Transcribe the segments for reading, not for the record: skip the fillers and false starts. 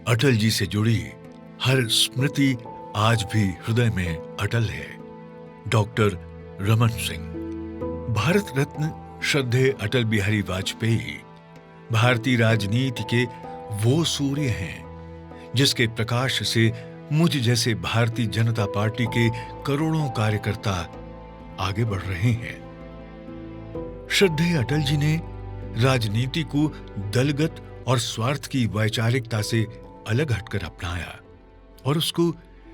अटल जी से जुड़ी हर स्मृति आज भी हृदय में अटल है। डॉक्टर रमन सिंह। भारत रत्न श्रद्धेय अटल बिहारी वाजपेयी भारतीय राजनीति के वो सूर्य हैं जिसके प्रकाश से मुझ जैसे भारतीय जनता पार्टी के करोड़ों कार्यकर्ता आगे बढ़ रहे हैं। श्रद्धेय अटल जी ने राजनीति को दलगत और स्वार्थ की वैचारिकता से अलग हटकर अपनाया और उसको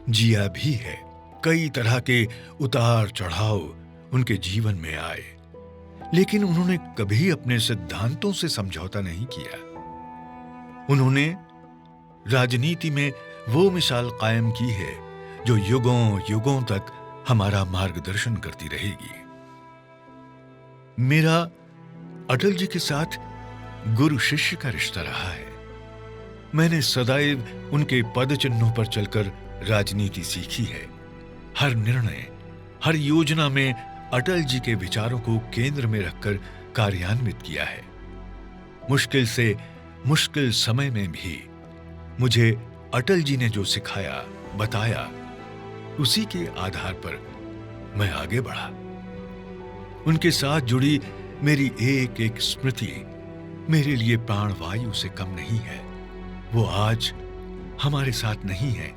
जिया भी है। कई तरह के उतार चढ़ाव उनके जीवन में आए, लेकिन उन्होंने कभी अपने सिद्धांतों से समझौता नहीं किया। उन्होंने राजनीति में वो मिसाल कायम की है जो युगों युगों तक हमारा मार्गदर्शन करती रहेगी। मेरा अटल जी के साथ गुरु शिष्य का रिश्ता रहा है। मैंने सदैव उनके पद चिन्हों पर चलकर राजनीति सीखी है। हर निर्णय, हर योजना में अटल जी के विचारों को केंद्र में रखकर कार्यान्वित किया है। मुश्किल से मुश्किल समय में भी मुझे अटल जी ने जो सिखाया, बताया, उसी के आधार पर मैं आगे बढ़ा। उनके साथ जुड़ी मेरी एक एक स्मृति मेरे लिए प्राणवायु से कम नहीं है। वो आज हमारे साथ नहीं है,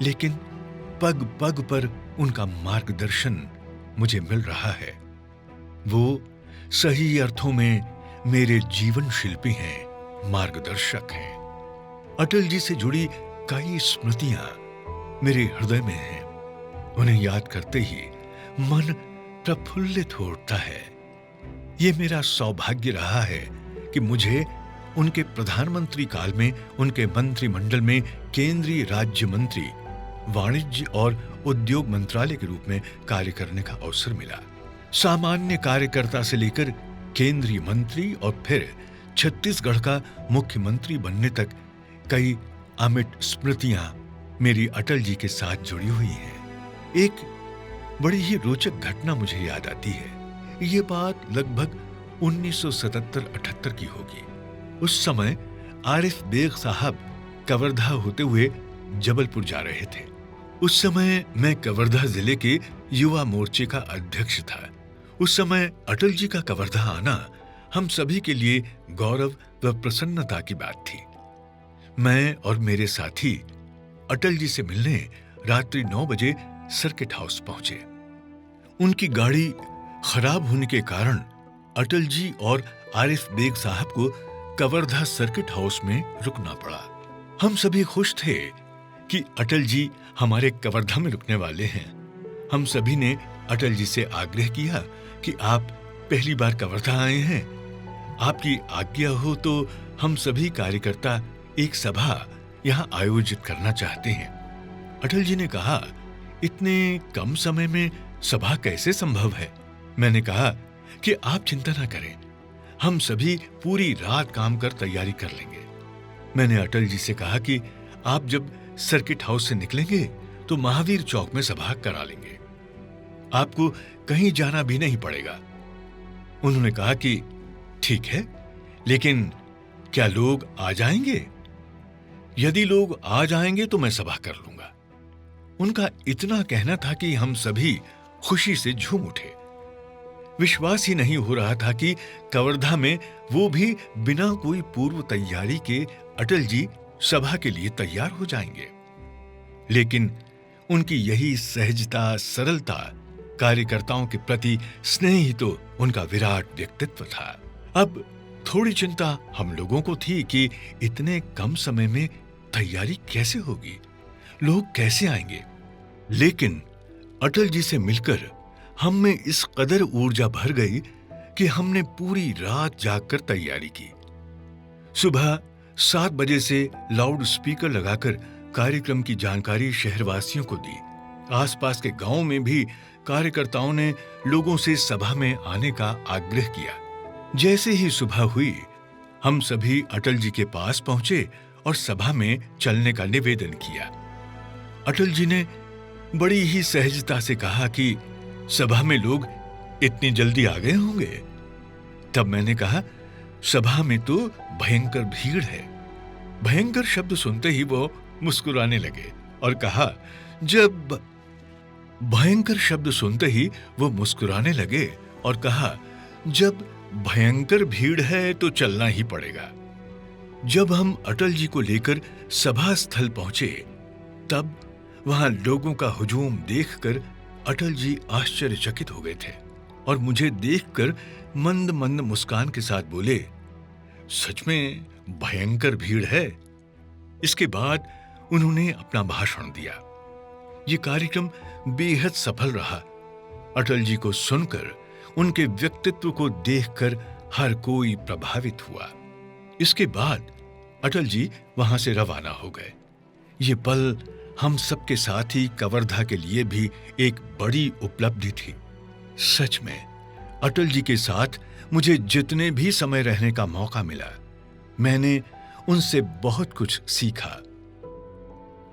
लेकिन पग पग पर उनका मार्गदर्शन मुझे मिल रहा है। वो सही अर्थों में मेरे जीवन शिल्पी हैं, मार्गदर्शक हैं। अटल जी से जुड़ी कई स्मृतियां मेरे हृदय में हैं। उन्हें याद करते ही मन प्रफुल्लित हो उठता है। ये मेरा सौभाग्य रहा है कि मुझे उनके प्रधानमंत्री काल में उनके मंत्रिमंडल में केंद्रीय राज्य मंत्री, वाणिज्य और उद्योग मंत्रालय के रूप में कार्य करने का अवसर मिला। सामान्य कार्यकर्ता से लेकर केंद्रीय मंत्री और फिर छत्तीसगढ़ का मुख्यमंत्री बनने तक कई अमिट स्मृतियां मेरी अटल जी के साथ जुड़ी हुई हैं। एक बड़ी ही रोचक घटना मुझे याद आती है। ये बात लगभग 1977-78 की होगी। उस समय आरिफ बेग साहब कवर्धा होते हुए जबलपुर जा रहे थे। उस समय मैं कवर्धा जिले के युवा मोर्चे का अध्यक्ष था। उस समय अटल जी का कवर्धा आना हम सभी के लिए गौरव व प्रसन्नता की बात थी। मैं और मेरे साथी अटल जी से मिलने रात्रि 9 बजे सर्किट हाउस पहुंचे। उनकी गाड़ी खराब होने के कारण अटल जी और आरिफ बेग साहब को कवर्धा सर्किट हाउस में रुकना पड़ा। हम सभी खुश थे कि अटल जी हमारे कवर्धा में रुकने वाले हैं। हम सभी ने अटल जी से आग्रह किया कि आप पहली बार कवर्धा आए हैं, आपकी आज्ञा हो तो हम सभी कार्यकर्ता एक सभा यहां आयोजित करना चाहते हैं। अटल जी ने कहा, इतने कम समय में सभा कैसे संभव है? मैंने कहा कि आप चिंता ना करें, हम सभी पूरी रात काम कर तैयारी कर लेंगे। मैंने अटल जी से कहा कि आप जब सर्किट हाउस से निकलेंगे तो महावीर चौक में सभा करा लेंगे, आपको कहीं जाना भी नहीं पड़ेगा। उन्होंने कहा कि ठीक है, लेकिन क्या लोग आ जाएंगे? यदि लोग आ जाएंगे तो मैं सभा कर लूंगा। उनका इतना कहना था कि हम सभी खुशी से झूम उठे। विश्वास ही नहीं हो रहा था कि कवर्धा में वो भी बिना कोई पूर्व तैयारी के अटल जी सभा के लिए तैयार हो जाएंगे। लेकिन उनकी यही सहजता, सरलता, कार्यकर्ताओं के प्रति स्नेह ही तो उनका विराट व्यक्तित्व था। अब थोड़ी चिंता हम लोगों को थी कि इतने कम समय में तैयारी कैसे होगी, लोग कैसे आएंगे। लेकिन अटल जी से मिलकर हम में इस कदर ऊर्जा भर गई कि हमने पूरी रात जागकर तैयारी की। सुबह 7 बजे से लाउड स्पीकर लगाकर कार्यक्रम की जानकारी शहरवासियों को दी। आसपास के गांव में भी कार्यकर्ताओं ने लोगों से सभा में आने का आग्रह किया। जैसे ही सुबह हुई, हम सभी अटल जी के पास पहुंचे और सभा में चलने का निवेदन किया। अटल जी ने बड़ी ही सहजता से कहा कि सभा में लोग इतनी जल्दी आ गए होंगे। तब मैंने कहा, सभा में तो भयंकर भीड़ है, भयंकर शब्द सुनते ही वो मुस्कुराने लगे और कहा, जब भयंकर शब्द सुनते ही वो मुस्कुराने लगे और कहा, जब भयंकर भीड़ है तो चलना ही पड़ेगा। जब हम अटल जी को लेकर सभा स्थल पहुंचे, तब वहां लोगों का हुजूम देखकर अटल जी आश्चर्यचकित हो गए थे और मुझे देखकर मंद मंद मुस्कान के साथ बोले, सच में भयंकर भीड़ है। इसके बाद उन्होंने अपना भाषण दिया। ये कार्यक्रम बेहद सफल रहा। अटल जी को सुनकर, उनके व्यक्तित्व को देखकर हर कोई प्रभावित हुआ। इसके बाद अटल जी वहां से रवाना हो गए। ये पल हम सबके साथ ही कवर्धा के लिए भी एक बड़ी उपलब्धि थी। सच में अटल जी के साथ मुझे जितने भी समय रहने का मौका मिला, मैंने उनसे बहुत कुछ सीखा।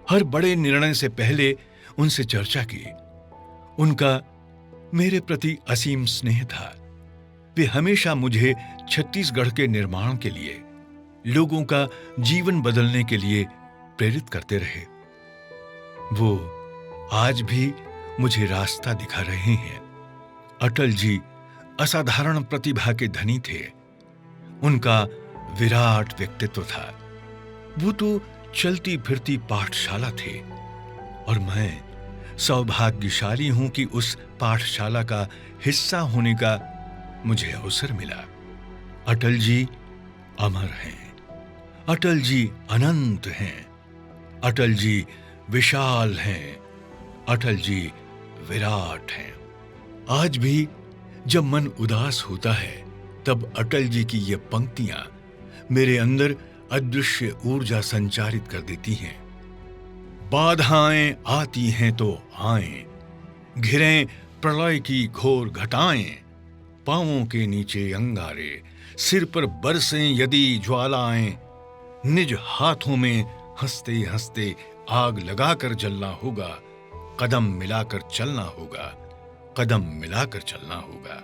हर बड़े निर्णय से पहले उनसे चर्चा की। उनका मेरे प्रति असीम स्नेह था। वे हमेशा मुझे छत्तीसगढ़ के निर्माण के लिए, लोगों का जीवन बदलने के लिए प्रेरित करते रहे। वो आज भी मुझे रास्ता दिखा रहे हैं। अटल जी असाधारण प्रतिभा के धनी थे। उनका विराट व्यक्तित्व था। वो तो चलती फिरती पाठशाला थे और मैं सौभाग्यशाली हूं कि उस पाठशाला का हिस्सा होने का मुझे अवसर मिला। अटल जी अमर हैं। अटल जी अनंत हैं। अटल जी विशाल हैं। अटल जी विराट हैं। आज भी जब मन उदास होता है, तब अटल जी की ये पंक्तियां मेरे अंदर अदृश्य ऊर्जा संचारित कर देती हैं। बाधाएं आती हैं तो आएं, घिरें प्रलय की घोर घटाएं, पांवों के नीचे अंगारे, सिर पर बरसें यदि ज्वालाएं, निज हाथों में हंसते हंसते आग लगाकर जलना होगा, कदम मिलाकर चलना होगा, कदम मिलाकर चलना होगा।